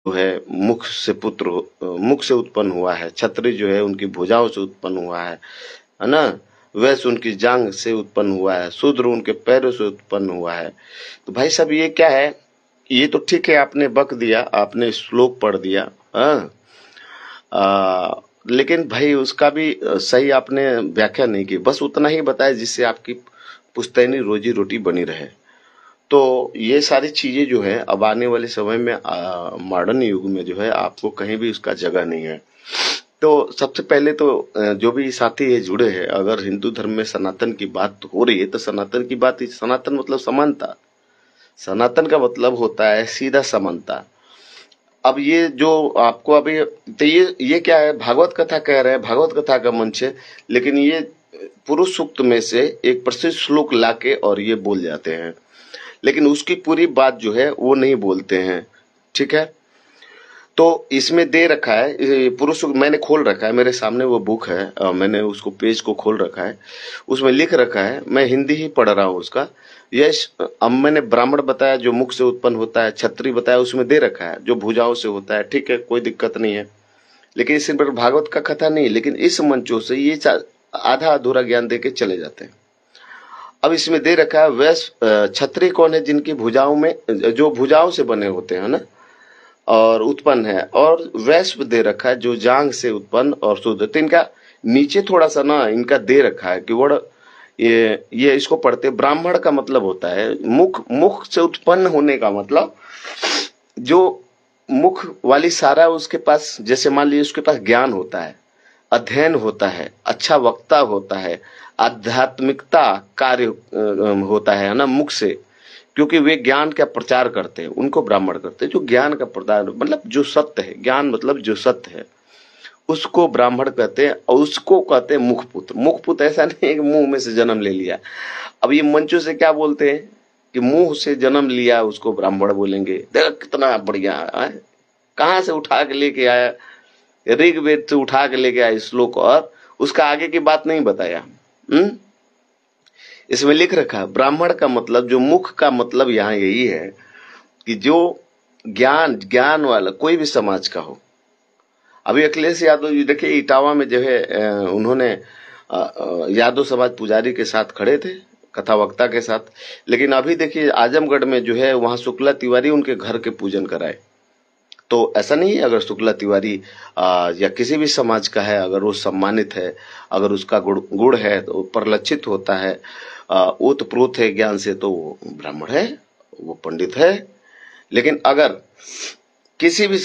जो है मुख से उत्पन्न हुआ है, क्षत्रिय जो है उनकी भुजाओं से उत्पन्न हुआ है ना। वैश्य उनकी जांग से उत्पन्न हुआ है, शूद्र उनके पैरों से उत्पन्न हुआ है। तो भाई साहब ये क्या है? ये तो ठीक है, आपने बक दिया, आपने श्लोक पढ़ दिया, हाँ। लेकिन भाई उसका भी सही आपने व्याख्या नहीं की, बस उतना ही बताया जिससे आपकी पुश्तैनी रोजी रोटी बनी रहे। तो ये सारी चीजें जो है अब आने वाले समय में मॉडर्न युग में जो है आपको कहीं भी उसका जगह नहीं है। तो सबसे पहले तो जो भी साथी है जुड़े हैं, अगर हिंदू धर्म में सनातन की बात हो रही है तो सनातन की बात, सनातन मतलब समानता, सनातन का मतलब होता है सीधा समानता। अब ये जो आपको अभी, तो ये क्या है, भागवत कथा कह रहे हैं, भागवत कथा का मंच है, लेकिन ये पुरुष सूक्त में से एक प्रसिद्ध श्लोक लाके और ये बोल जाते हैं, लेकिन उसकी पूरी बात जो है वो नहीं बोलते हैं। ठीक है, तो इसमें दे रखा है, पुरुष मैंने खोल रखा है, मेरे सामने वो बुक है, मैंने उसको पेज को खोल रखा है, उसमें लिख रखा है, मैं हिंदी ही पढ़ रहा हूँ उसका। यश, अब मैंने ब्राह्मण बताया जो मुख से उत्पन्न होता है, क्षत्रिय बताया उसमें दे रखा है जो भुजाओं से होता है, ठीक है, कोई दिक्कत नहीं है। लेकिन इस पर भागवत का कथा नहीं, लेकिन इस मंचों से ये आधा अधूरा ज्ञान दे के चले जाते हैं। अब इसमें दे रखा है वैश्य क्षत्रिय कौन है, जिनकी भुजाओं में, जो भुजाओं से बने होते हैं ना और उत्पन्न है, और वैश्व दे रखा है जो जांग से उत्पन्न और शूद्र। तो इनका नीचे थोड़ा सा ना इनका दे रखा है कि वर्ड, ये इसको पढ़ते, ब्राह्मण का मतलब होता है मुख से उत्पन्न होने का मतलब, जो मुख वाली सारा उसके पास, जैसे मान लीजिए उसके पास ज्ञान होता है, अध्ययन होता है, अच्छा वक्ता होता है, आध्यात्मिकता कार्य होता है ना मुख से, क्योंकि वे ज्ञान का प्रचार करते हैं, उनको ब्राह्मण करते हैं। जो ज्ञान का प्रचार मतलब जो सत्य है, ज्ञान मतलब जो सत्य है, उसको ब्राह्मण कहते हैं, और उसको कहते हैं मुखपुत्र। मुखपुत्र ऐसा नहीं है कि मुंह में से जन्म ले लिया। अब ये मंचों से क्या बोलते हैं कि मुंह से जन्म लिया उसको ब्राह्मण बोलेंगे। देखो कितना बढ़िया है, कहाँ से उठा के लेके आया, ऋग्वेद से उठा के लेके आया श्लोक, और उसका आगे की बात नहीं बताया। इसमें लिख रखा है ब्राह्मण का मतलब, जो मुख का मतलब यहाँ यही है कि जो ज्ञान वाला कोई भी समाज का हो। अभी अखिलेश यादव जी देखिए इटावा में जो है उन्होंने यादव समाज पुजारी के साथ खड़े थे, कथा वक्ता के साथ, लेकिन अभी देखिए आजमगढ़ में जो है वहां शुक्ला तिवारी उनके घर के पूजन कराए। तो ऐसा नहीं है, अगर शुक्ला तिवारी या किसी भी समाज का है, अगर वो सम्मानित है, अगर उसका गुण है तो परिलक्षित होता है, ओतप्रोत है ज्ञान से, तो वो ब्राह्मण है, वो पंडित है। लेकिन अगर किसी भी